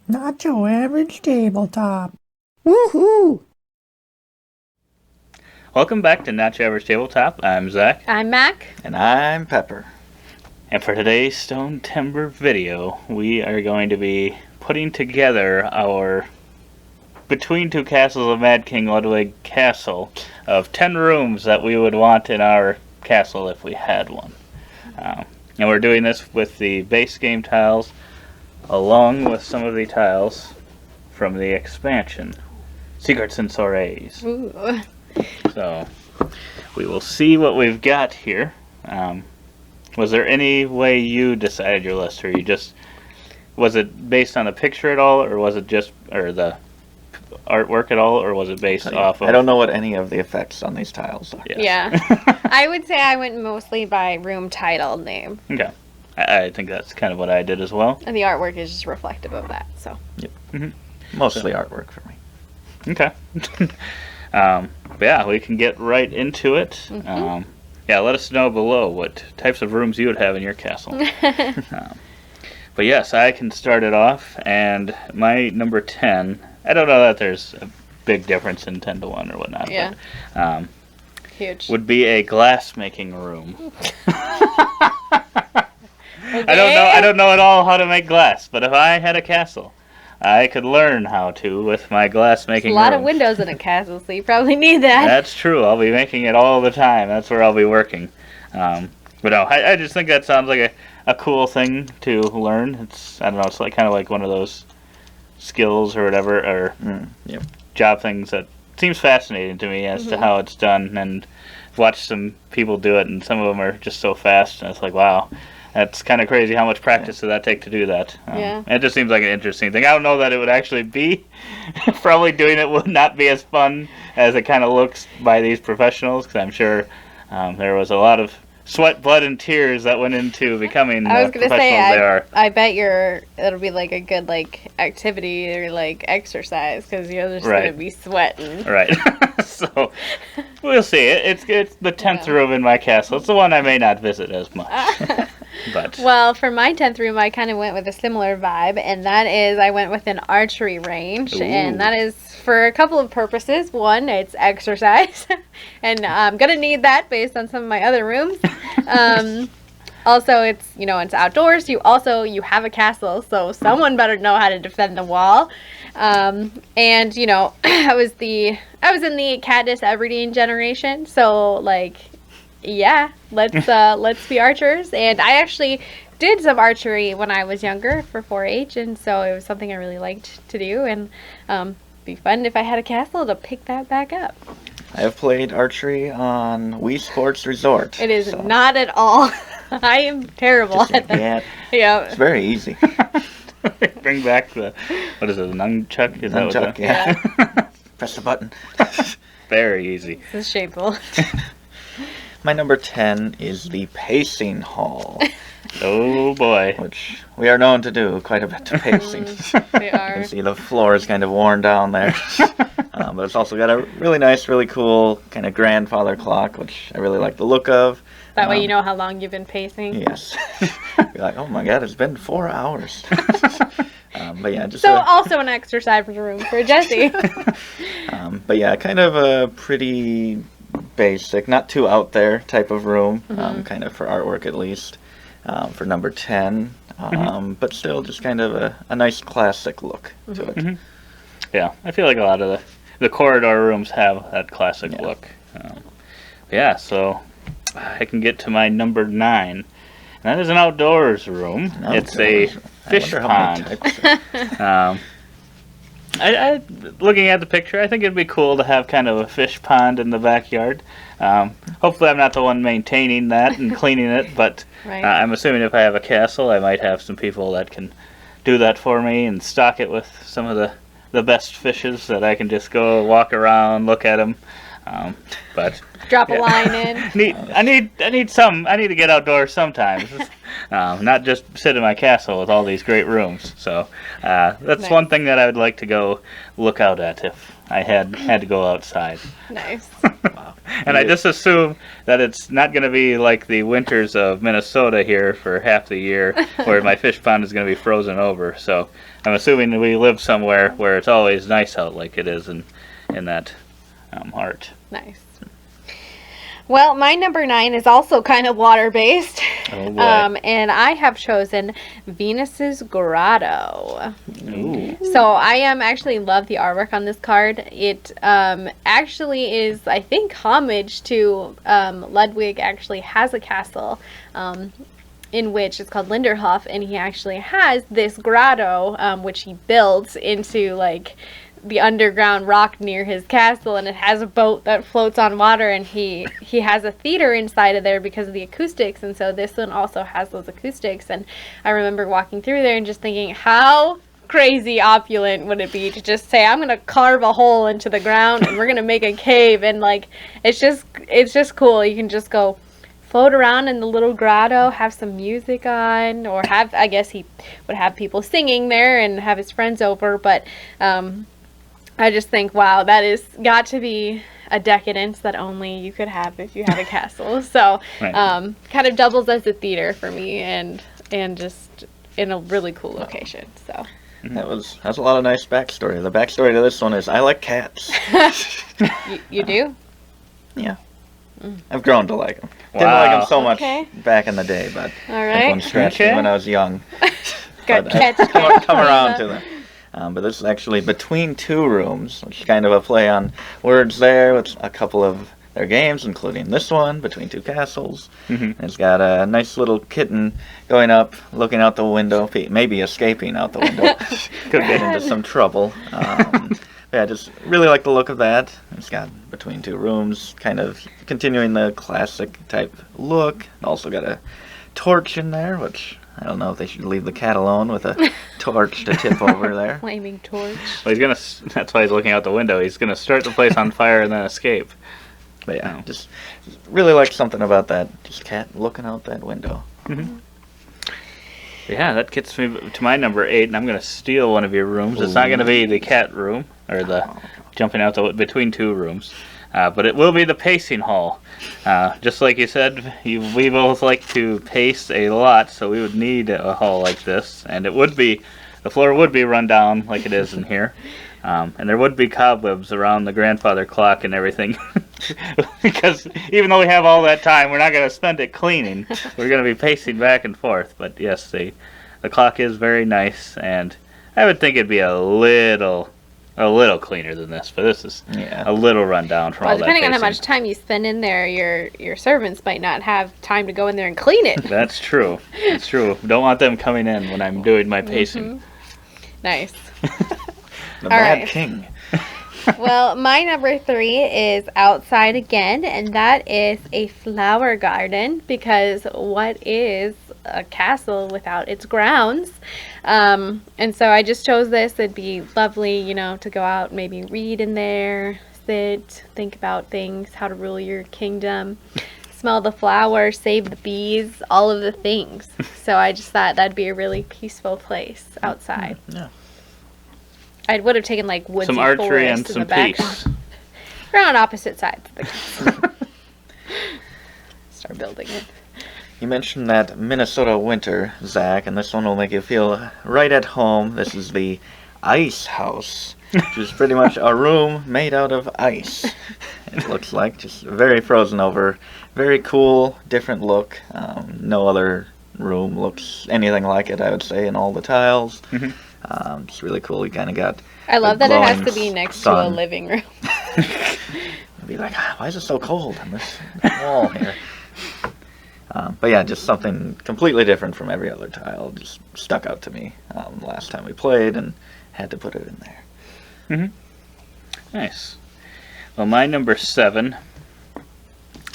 Not your average tabletop. Woohoo! Welcome back to Not Your Average Tabletop. I'm Zach. I'm Mac. And I'm Pepper. And for today's Stone Timber video, we are going to be putting together our Between Two Castles of Mad King Ludwig castle of 10 rooms that we would want in our castle if we had one. And we're doing this with the base game tiles along with some of the tiles from the expansion, Secrets and Soirees. Ooh. So we will see what we've got here. Was there any way you decided your list, or was it based on a picture at all, or was it just, or the artwork at all, or was it based off of... I don't know what any of the effects on these tiles are. Yes. Yeah. I would say I went mostly by room title name. Okay. I think that's kind of what I did as well. And the artwork is just reflective of that, so. Yep. Mostly artwork for me. Okay. But yeah, we can get right into it. Mm-hmm. Yeah, let us know below what types of rooms you would have in your castle. But yes, I can start it off, and my number 10, I don't know that there's a big difference in 10 to 1 or whatnot, Yeah. but Huge. would be a glass-making room. Okay. I don't know at all how to make glass, but if I had a castle, I could learn how to with my glass-making room. There's a lot of windows in a castle, so you probably need that. That's true. I'll be making it all the time. That's where I'll be working. But no, I just think that sounds like a cool thing to learn. I don't know, it's like kind of like one of those skills or whatever, or job things that seems fascinating to me as to how it's done. And I've watched some people do it, and some of them are just so fast, and it's like, wow. That's kind of crazy how much practice does that take to do that. Yeah. It just seems like an interesting thing. I don't know that it would actually be. Probably doing it would not be as fun as it kind of looks by these professionals, because I'm sure there was a lot of sweat, blood, and tears that went into becoming the professionals they are. I bet it'll be like a good activity or exercise, because you're just Right. going to be sweating. Right. So we'll see. It's the 10th room in my castle. It's the one I may not visit as much. But Well, for my 10th room, I kind of went with a similar vibe, and that is I went with an archery range, Ooh. and that is for a couple of purposes. One, it's exercise, and I'm going to need that based on some of my other rooms. Also, it's outdoors. You have a castle, so someone better know how to defend the wall. And I was in the Katniss Everdeen generation, so yeah, let's be archers. And I actually did some archery when I was younger for 4-H, and so it was something I really liked to do, and be fun if I had a castle to pick that back up. I have played archery on Wii Sports Resort. It is not at all. I am terrible at that. Yeah. It's very easy. bring back the nunchuck? Is that Nunchuck, what yeah. Press the button. Very easy. This is shameful. My number 10 is the pacing hall, Oh boy. which we are known to do quite a bit of pacing. They You are. can see the floor is kind of worn down there. But it's also got a really nice, really cool kind of grandfather clock, which I really like the look of. That way you know how long you've been pacing. Yes. You're like, oh my god, it's been 4 hours. But yeah, just So also an exercise room for Jesse. but yeah, kind of a pretty basic, not too out there type of room, kind of for artwork at least, for number 10. But still just kind of a nice classic look to it. Yeah, I feel like a lot of the corridor rooms have that classic look. Yeah, so I can get to my number 9. And that is an outdoors room. It's a fish pond. I looking at the picture, I think it'd be cool to have kind of a fish pond in the backyard. Hopefully I'm not the one maintaining that and cleaning it, but Right. I'm assuming if I have a castle, I might have some people that can do that for me and stock it with some of the best fishes that I can just go walk around, look at them. But Drop a line in. I need to get outdoors sometimes. not just sit in my castle with all these great rooms. So that's Nice. one thing that I would like to go look out at if I had to go outside. Nice. Wow. And I just assume that it's not going to be like the winters of Minnesota here for half the year, where my fish pond is going to be frozen over. So I'm assuming that we live somewhere where it's always nice out, like it is in that art. Nice. Well, my number 9 is also kind of water-based. Oh boy. And I have chosen Venus's Grotto. Ooh. So I actually love the artwork on this card. It actually is, I think, homage to Ludwig actually has a castle in which it's called Linderhof, and he actually has this grotto which he builds into like the underground rock near his castle, and it has a boat that floats on water, and he has a theater inside of there because of the acoustics, and so this one also has those acoustics. And I remember walking through there and just thinking, how crazy opulent would it be to just say, I'm gonna carve a hole into the ground and we're gonna make a cave, and like it's just cool. You can just go float around in the little grotto, have some music on, or I guess he would have people singing there and have his friends over, but I just think, wow, that is got to be a decadence that only you could have if you had a castle. So, Right. kind of doubles as a theater for me, and just in a really cool location. So, That's a lot of nice backstory. The backstory to this one is I like cats. you do? Yeah. I've grown to like them. Didn't like them so much Okay. back in the day, but All I think right. one scratched me Okay. when I was young. Got But cats. come around to them. But this is actually between two rooms, which is kind of a play on words there with a couple of their games, including this one, Between Two Castles. Mhm. It's got a nice little kitten going up, looking out the window, maybe escaping out the window. Could get into some trouble. Yeah, I just really like the look of that. It's got between two rooms, kind of continuing the classic type look. Also got a torch in there, which I don't know if they should leave the cat alone with a torch to tip over there. Flaming torch. Well, that's why he's looking out the window. He's gonna start the place on fire and then escape. But yeah, Oh. just really like something about that. Just cat looking out that window. Yeah, that gets me to my number 8, and I'm gonna steal one of your rooms. It's not gonna be the cat room or the jumping out the between two rooms, but it will be the pacing hall. Just like you said, we both like to pace a lot, so we would need a hall like this, and the floor would be run down like it is in here, and there would be cobwebs around the grandfather clock and everything. Because even though we have all that time, we're not going to spend it cleaning. We're going to be pacing back and forth. But yes, the clock is very nice, and I would think it'd be a little cleaner than this. But this is a little rundown from Well, all that depending on how pacing. much time you spend in there, your servants might not have time to go in there and clean it. That's true. That's true. Don't want them coming in when I'm doing my pacing. Nice. The All Mad right. King. Well, my number 3 is outside again, and that is a flower garden, because what is a castle without its grounds? And so I just chose this. It'd be lovely, to go out and maybe read in there, sit, think about things, how to rule your kingdom, smell the flowers, save the bees, all of the things. So I just thought that'd be a really peaceful place outside. Yeah. I would have taken like woodsy Some archery forest and in some the back. peace. We're on opposite sides of the castle. Start building it. You mentioned that Minnesota winter, Zach, and this one will make you feel right at home. This is the Ice House, which is pretty much a room made out of ice. It looks like just very frozen over. Very cool, different look. No other room looks anything like it, I would say, in all the tiles. It's really cool. You kind of got I love the that it has to glowing be next to a sun. living room. I'd be like, why is it so cold on this wall here? But yeah, just something completely different from every other tile. Just stuck out to me last time we played and had to put it in there. Nice. Well, my number 7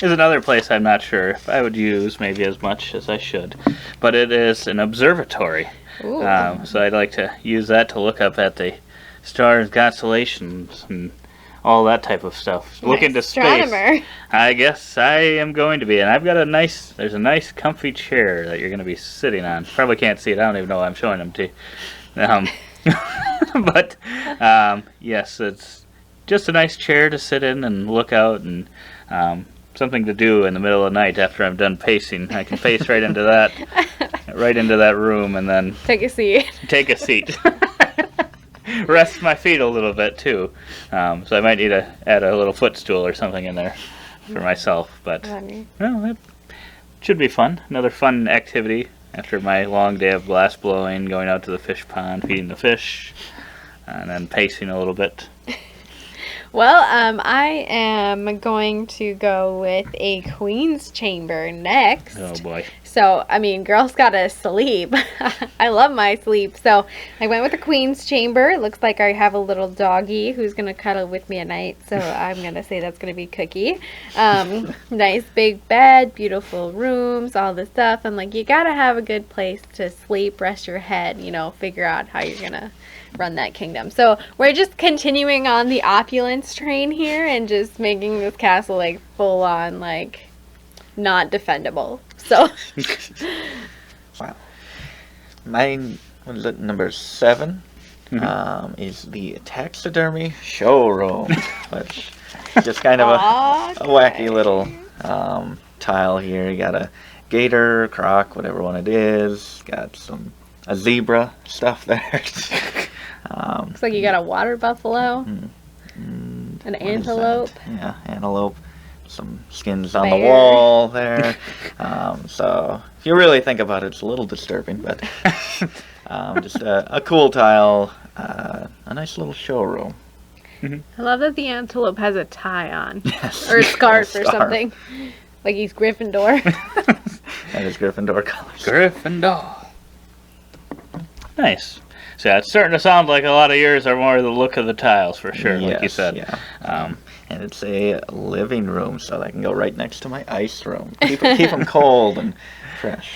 is another place I'm not sure if I would use maybe as much as I should, but it is an observatory. Ooh. So I'd like to use that to look up at the stars, constellations, and all that type of stuff. Look into space. Astronomer. I guess I am going to be, and I've got there's a nice comfy chair that you're going to be sitting on. Probably can't see it. I don't even know why I'm showing them to you. But yes, it's just a nice chair to sit in and look out, and something to do in the middle of the night after I'm done pacing. I can pace right into that room, and then Take a seat. take a seat. Rest my feet a little bit too. So I might need to add a little footstool or something in there for myself. But well, it should be fun. Another fun activity after my long day of glass blowing, going out to the fish pond, feeding the fish, and then pacing a little bit. Well, I am going to go with a queen's chamber next. Oh boy. So, I mean, girls gotta sleep. I love my sleep. So, I went with the queen's chamber. It looks like I have a little doggy who's gonna cuddle with me at night. So, I'm gonna say that's gonna be Cookie. Nice big bed, beautiful rooms, all this stuff. I'm like, you gotta have a good place to sleep, rest your head, figure out how you're gonna run that kingdom. So, we're just continuing on the opulence train here and just making this castle like full on like not defendable. So Wow. Mine was at number 7. Is the taxidermy showroom, which is just kind of a wacky little tile here. You got a gator, croc, whatever one it is. Got a zebra stuff there. looks like you got a water buffalo, an What is antelope. that? Yeah, antelope. Some skins on Bear. the wall there. So if you really think about it, it's a little disturbing, but just a cool tile, a nice little showroom. I love that the antelope has a tie on. Yes. Or a scarf or Scarf. something. Like he's Gryffindor. That is Gryffindor colors. Gryffindor. Nice. So yeah, it's starting to sound like a lot of yours are more the look of the tiles for sure, like you Yes, said. yeah. And it's a living room, so that can go right next to my ice room. Keep them cold and fresh.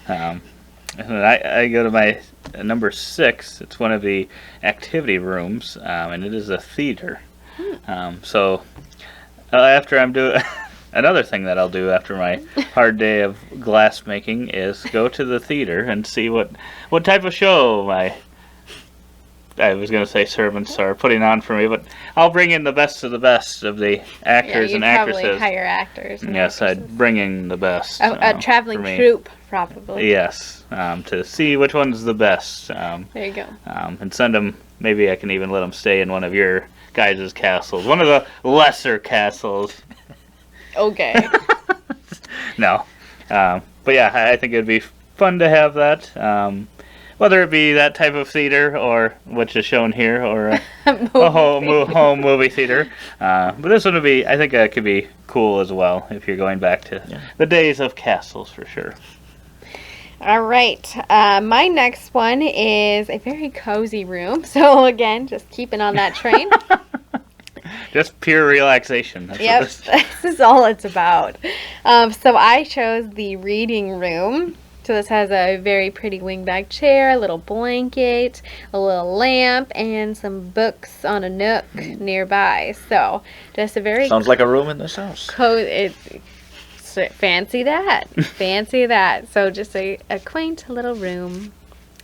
And then I go to my number 6. It's one of the activity rooms, and it is a theater. So after I'm doing another thing that I'll do after my hard day of glass making is go to the theater and see what type of show I was going to say servants are putting on for me, but I'll bring in the best of the actors and actresses. Probably hire actors. And Yes, actresses. I'd bring in the best. A traveling for me. troupe, probably. Yes, to see which one's the best. There you go. And send them. Maybe I can even let them stay in one of your guys' castles, one of the lesser castles. Okay. No, but yeah, I think it'd be fun to have that. Whether it be that type of theater or which is shown here, or a home movie theater. But this one would be, I think that could be cool as well if you're going back to the days of castles for sure. All right. My next one is a very cozy room. So again, just keeping on that train. Just pure relaxation. That's Yep, what this is all it's about. So I chose the reading room. So this has a very pretty wingback chair, a little blanket, a little lamp, and some books on a nook nearby. So just a very Sounds like a room in this house. fancy that. Fancy that. So just a quaint little room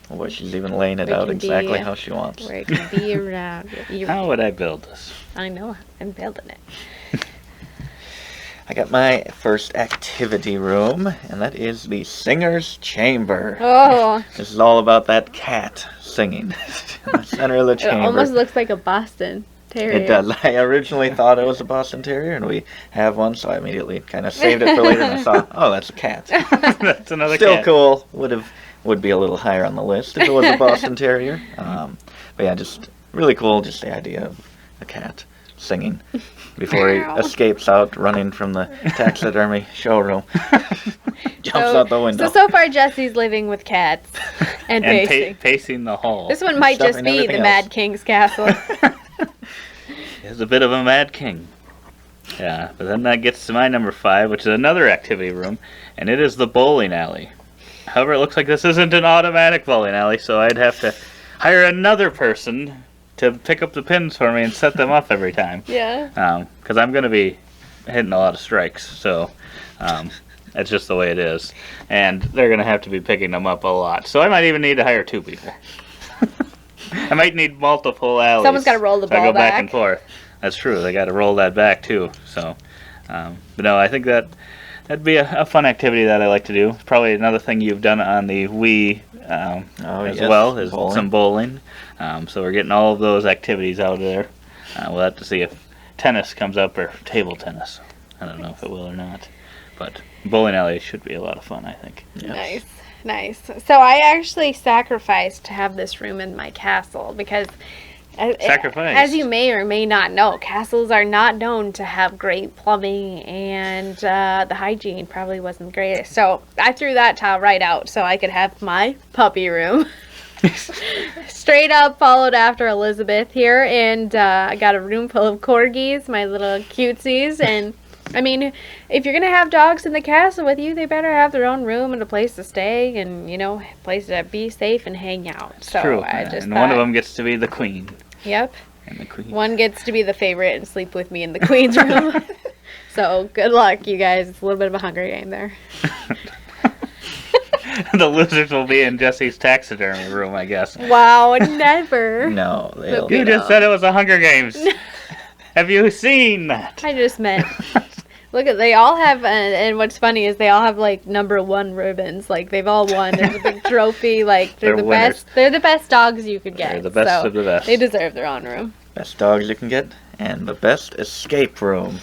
Well, she's even laying it Where it out can be, exactly how she wants. where it can be around. How would I build this? I know. I'm building it. I got my first activity room, and that is the singer's chamber. Oh, This is all about that cat singing in the center of the it chamber. almost looks like a Boston Terrier. It does. I originally thought it was a Boston Terrier, and we have one, so I immediately kind of saved it for later, and I saw, oh, that's a cat. That's another Still cat. cool. Would be a little higher on the list if it was a Boston Terrier. But yeah, just really cool, just the idea of a cat singing before he Meow. escapes out running from the taxidermy showroom. Jumps out the window. So far Jesse's living with cats and And pacing. pacing the hall. This one might Stuff just and be everything the Mad else. King's castle. Is a bit of a mad king. Yeah, but then that gets to my number 5, which is another activity room, and it is the bowling alley. However, it looks like this isn't an automatic bowling alley, so I'd have to hire another person to pick up the pins for me and set them up every time. Yeah. Because I'm going to be hitting a lot of strikes, so that's just the way it is. And they're going to have to be picking them up a lot. So I might even need to hire 2 people. I might need multiple alleys. Someone's got to roll the so I ball go back and forth. That's true. They got to roll that back too. So, but no, I think that'd be a fun activity that I like to do. Probably another thing you've done on the Wii as well is some bowling. So we're getting all of those activities out of there. We'll have to see if tennis comes up or table tennis. I don't know if it will or not. But bowling alley should be a lot of fun, I think. Yes. Nice. So I actually sacrificed to have this room in my castle because, as you may or may not know, castles are not known to have great plumbing, and the hygiene probably wasn't the greatest. So I threw that tile right out so I could have my puppy room. Straight up followed after Elizabeth here, and I got a room full of corgis, my little cutesies, and I mean, if you're going to have dogs in the castle with you, they better have their own room and a place to stay and, a place to be safe and hang out. So true. I just one of them gets to be the queen. Yep. And the queen. One gets to be the favorite and sleep with me in the queen's room. So good luck, you guys. It's a little bit of a Hunger Game there. The losers will be in Jesse's taxidermy room, I guess. Wow, never. No, they'll You just said it was a Hunger Games. Have you seen that? I just meant... Look at, they all have, and what's funny is they all have, like, #1 ribbons. Like, they've all won. There's a big trophy. Like, they're the winners. best. They're the best dogs you could get. They're the best of the best. They deserve their own room. Best dogs you can get, and the best escape room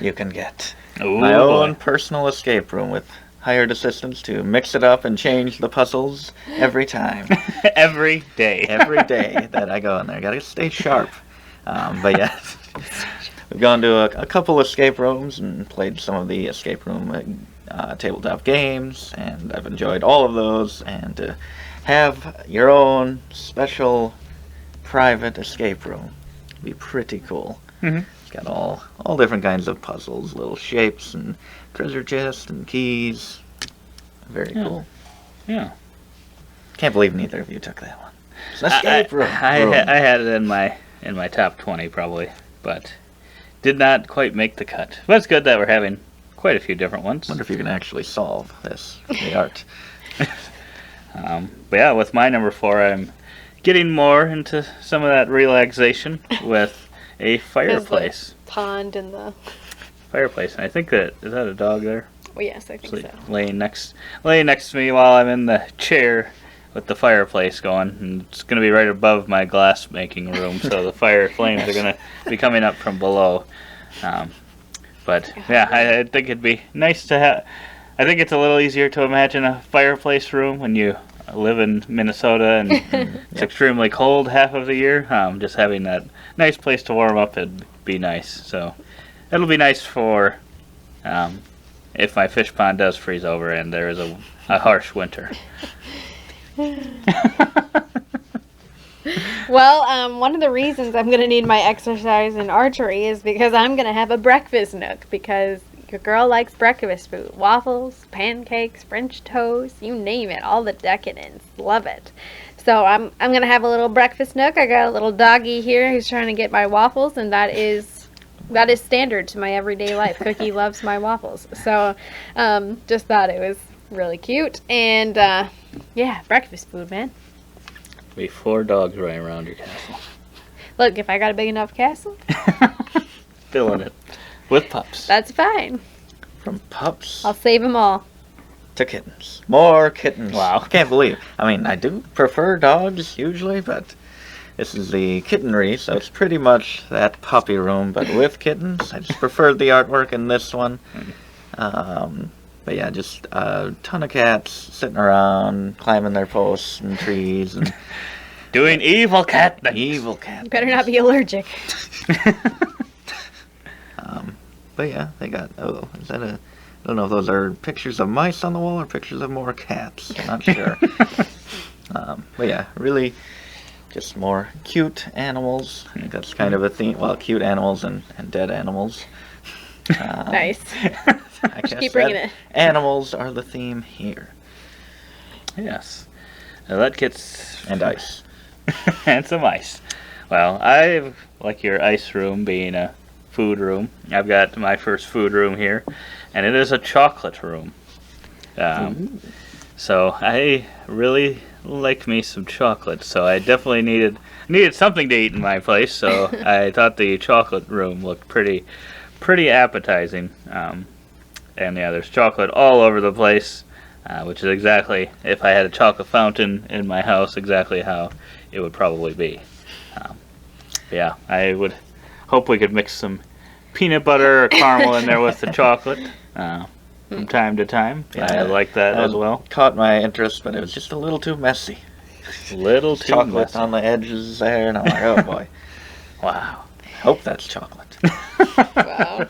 you can get. Ooh, My own boy. personal escape room with hired assistants to mix it up and change the puzzles every time. Every day. Every day that I go in there. Gotta stay sharp. But yeah, we've gone to a couple escape rooms and played some of the escape room tabletop games, and I've enjoyed all of those. And to have your own special private escape room would be pretty cool. Mm-hmm. It's got all different kinds of puzzles, little shapes, and treasure chests and keys. Very cool. Yeah. Can't believe neither of you took that one. It's an escape room. I had it in my top 20 probably, but did not quite make the cut. But it's good that we're having quite a few different ones. Wonder if you can actually solve this, the art. But yeah, with my number 4, I'm getting more into some of that relaxation with a fireplace. The pond and the... Fireplace, and I think is that a dog there? Well, yes, I think so. Laying next to me while I'm in the chair with the fireplace going, and it's going to be right above my glass making room, so the fire flames are going to be coming up from below. But yeah, I think it'd be nice to have. I think it's a little easier to imagine a fireplace room when you live in Minnesota and it's extremely cold half of the year. Just having that nice place to warm up would be nice. So it'll be nice for if my fish pond does freeze over and there is a harsh winter. Well, one of the reasons I'm going to need my exercise in archery is because I'm going to have a breakfast nook, because your girl likes breakfast food. Waffles, pancakes, French toast, you name it, all the decadence. Love it. So I'm going to have a little breakfast nook. I got a little doggy here who's trying to get my waffles, and that is standard to my everyday life. Cookie loves my waffles. So just thought it was really cute. And yeah, breakfast food, man. Be 4 dogs running around your castle. Look, if I got a big enough castle, Filling it with pups. that's fine. From pups I'll save them all. to kittens. More kittens. Wow. Can't believe. I mean, I do prefer dogs usually, but this is the kittenry, so it's pretty much that puppy room, but with kittens. I just preferred the artwork in this one. But yeah, just a ton of cats sitting around, climbing their posts and trees, and Doing evil cat things. evil cat. You better not be allergic. But yeah, they got, is that I don't know if those are pictures of mice on the wall or pictures of more cats. I'm not sure. But yeah, really just more cute animals. I think that's kind of a theme. Well, cute animals and dead animals. Nice. I guess keep bringing that it. Animals are the theme here. Yes. Now that gets... And ice. and some ice. Well, I've, like your ice room being a food room, I've got my first food room here, and it is a chocolate room. So I really like me some chocolate, so I definitely needed something to eat in my place, so I thought the chocolate room looked pretty appetizing. And yeah, there's chocolate all over the place, which is exactly, if I had a chocolate fountain in my house, exactly how it would probably be. Yeah, I would hope we could mix some peanut butter or caramel in there with the chocolate from time to time. Yeah, I like that as well. Caught my interest, but it was just a little too messy. Little too Chocolate messy. on the edges there, and I'm like, oh boy. Wow. Hope that's chocolate. Wow.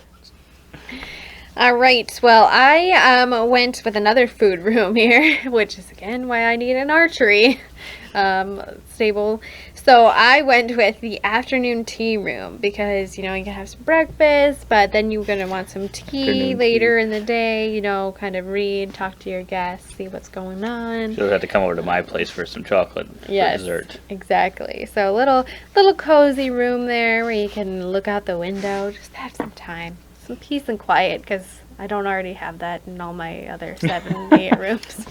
All right. Well, I went with another food room here, which is again why I need an archery stable. So I went with the afternoon tea room because, you can have some breakfast, but then you're going to want some tea Afternoon later in the day, kind of read, talk to your guests, see what's going on. You'll have to come over to my place for some chocolate for Yes, dessert. exactly. So a little cozy room there where you can look out the window, just have some time, some peace and quiet, because I don't already have that in all my other 7, 8 rooms.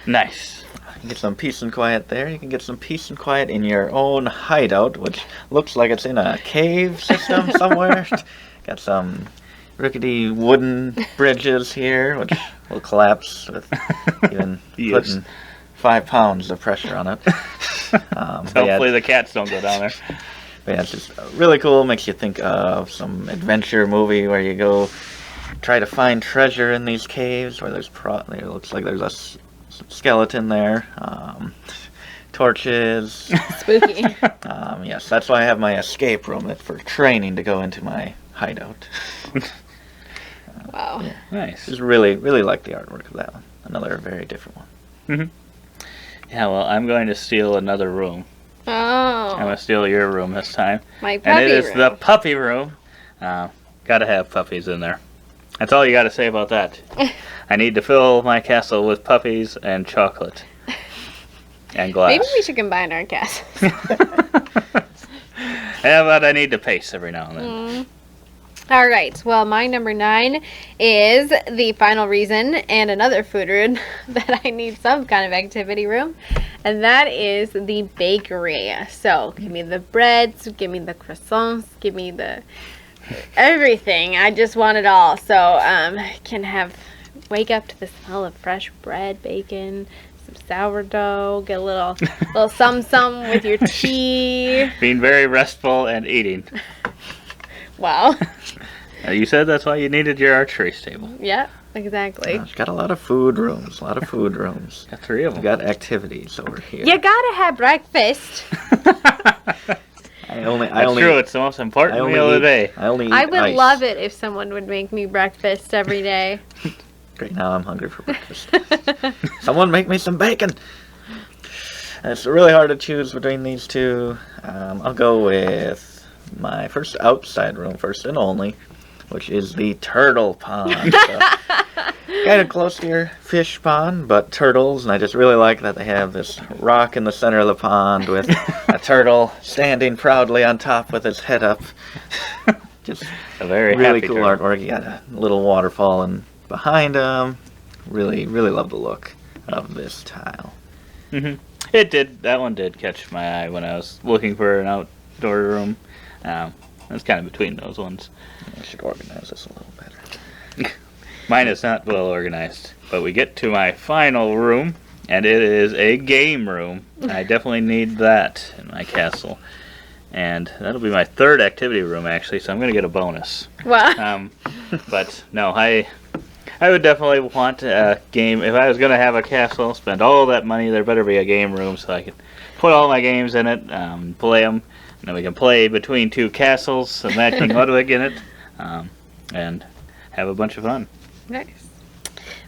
Nice. You can get some peace and quiet there. You can get some peace and quiet in your own hideout, which looks like it's in a cave system somewhere. Got some rickety wooden bridges here, which will collapse with even Yes. putting 5 pounds of pressure on it. Hopefully the cats don't go down there. But yeah, it's just really cool. Makes you think of some adventure movie where you go try to find treasure in these caves where it looks like there's a skeleton there. Torches. Spooky. Yes, that's why I have my escape room for training to go into my hideout. Wow. Yeah. Nice. Just really like the artwork of that one. Another very different one. Yeah, well, I'm going to steal another room. I'm going Oh, to steal your room this time. my And puppy it is room. the puppy room. Gotta have puppies in there. That's all you gotta say about that. I need to fill my castle with puppies and chocolate. And glass. Maybe we should combine our castles. Yeah, but I need to pace every now and then. All right. Well, my number 9 is the final reason and another food room that I need some kind of activity room, and that is the bakery. So give me the breads, give me the croissants, give me the everything. I just want it all. So I can wake up to the smell of fresh bread, bacon, some sourdough, get a little some with your tea. Being very restful and eating. Wow. You said that's why you needed your archery stable. Yeah, exactly. It's got a lot of food rooms. Got 3 of them. We've Got activities over here. You gotta have breakfast. That's true, it's the most important meal of the day. I only eat I would ice. love it if someone would make me breakfast every day. Right now I'm hungry for breakfast. Someone make me some bacon. It's really hard to choose between these two. I'll go with my first outside room, first and only, which is the turtle pond. So, kind of close to your fish pond, but turtles, and I just really like that they have this rock in the center of the pond with a turtle standing proudly on top with his head up. Just A very really happy cool turtle. artwork. You got a little waterfall and behind him. Really love the look of this tile. That one did catch my eye when I was looking for an outdoor room. It's kind of between those ones. I should organize this a little better. Mine is not well organized, but we get to my final room, and it is a game room. I definitely need that in my castle. And that'll be my 3rd activity room, actually, so I'm going to get a bonus. Wow. But no, I would definitely want a game. If I was going to have a castle, spend all that money, there better be a game room so I can put all my games in it, play them, and then we can play between 2 castles, and Mad King Ludwig in it, and have a bunch of fun. Nice.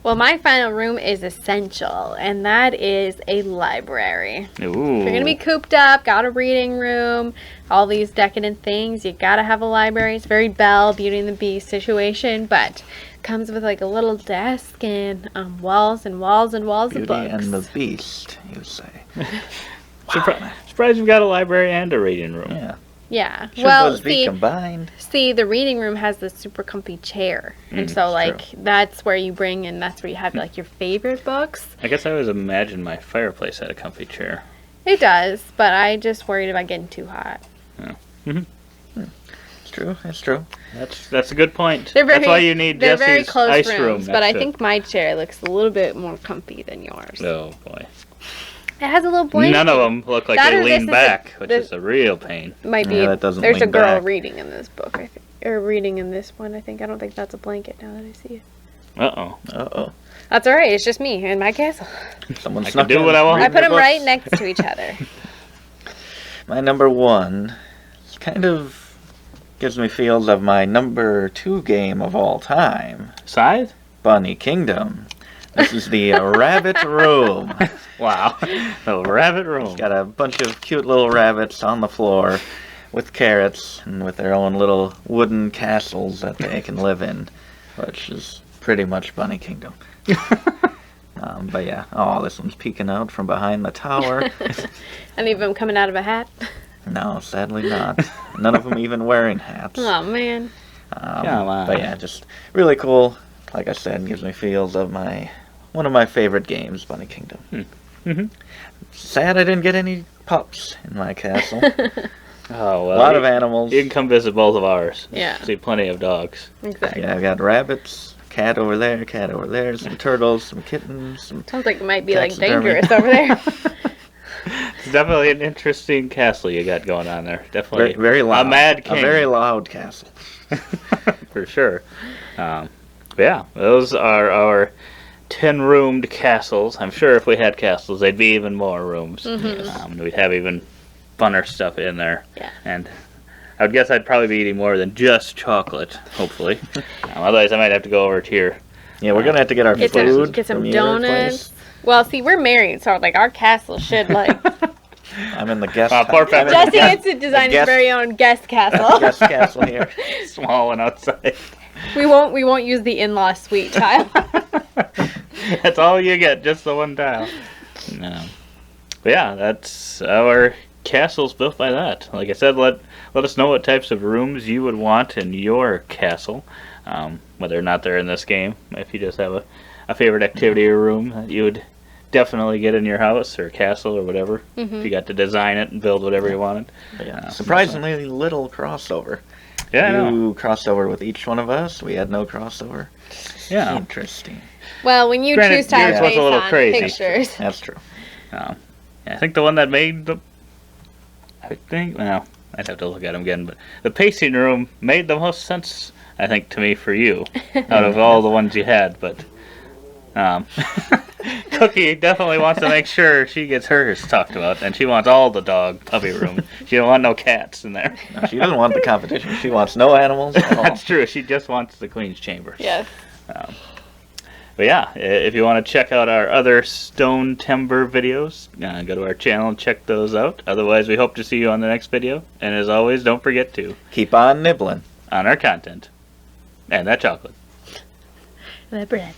Well, my final room is essential, and that is a library. Ooh. If you're going to be cooped up, got a reading room, all these decadent things, you got to have a library. It's very Belle, Beauty and the Beast situation, but comes with like a little desk and walls and walls and walls Beauty of books. and the Beast, you say. Surprised we've got a library and a reading room. Yeah. Yeah. Should Well, those be combined? see, the reading room has this super comfy chair, and so like that's where you bring and that's where you have like your favorite books. I guess I always imagined my fireplace had a comfy chair. It does, but I just worried about getting too hot. It's true. It's true. That's a good point. They're very, That's why you need they're very Jesse's close ice rooms, room. but I next to think my chair looks a little bit more comfy than yours. it. Oh boy. It has a little blanket. None of them look like That they or lean this back, is which this- is a real pain. Might be. Yeah, that doesn't There's a lean girl back. reading in this book, I think, or reading in this one. I think. I don't think that's a blanket. Now that I see it, Uh-oh. Uh-oh. that's all right. It's just me and my castle. Someone I snuck can do in what I want. I reading put their them right books. next to each other. My number 1 kind of gives me feels of my number 2 game of all time, Size? Bunny Kingdom. This is the rabbit room. Wow. The rabbit room. Got a bunch of cute little rabbits on the floor with carrots and with their own little wooden castles that they can live in, which is pretty much Bunny Kingdom. But yeah, oh, this one's peeking out from behind the tower. Any of them coming out of a hat? No, sadly not. None of them even wearing hats. Oh man. Come on. But yeah, just really cool. Like I said, gives me feels of one of my favorite games, Bunny Kingdom. Mhm. Sad I didn't get any pups in my castle. Oh, well. A lot of animals. You can come visit both of ours. Yeah. See plenty of dogs. Exactly. Yeah, I've got rabbits, cat over there, some turtles, some kittens, some... Sounds like it might be like Taxidermy. dangerous over there. It's definitely an interesting castle you got going on there. Definitely. Very, very loud. A mad king. A very loud castle. For sure. But yeah, those are our 10-roomed castles. I'm sure if we had castles, they'd be even more rooms. We'd have even funner stuff in there. Yeah. And I would guess I'd probably be eating more than just chocolate, hopefully. Otherwise, I might have to go over to your... Yeah, we're going to have to get our Get food some from your donuts. place. Well, see, we're married, so like our castle should like. I'm in the guest poor Pepper. Jesse gets to design his guest- very own guest castle. guest castle here. small one outside. We won't use the in-law suite tile. That's all you get, just the one tile. No. But yeah, that's our castles built by that. Like I said, let us know what types of rooms you would want in your castle, whether or not they're in this game. If you just have a favorite activity or room that you would definitely get in your house or castle or whatever. If you got to design it and build whatever you wanted. But yeah, surprisingly little crossover. Yeah, I know. You crossed over with each one of us. We had no crossover. Yeah. Interesting. Well, when you Granted, choose tile yours was a based little on crazy. pictures, That's true. I think the one that made the... well, I'd have to look at them again, but the pacing room made the most sense, I think, to me for you, out of all the ones you had, but... Cookie definitely wants to make sure she gets hers talked about, and she wants all the dog puppy room. She don't want no cats in there. No, she doesn't want the competition. She wants no animals at all. That's true. She just wants the Queen's Chamber. yes. But yeah, if you want to check out our other stone timber videos, go to our channel and check those out. Otherwise, we hope to see you on the next video. And as always, don't forget to Keep on nibbling. on our content and that chocolate. The bread.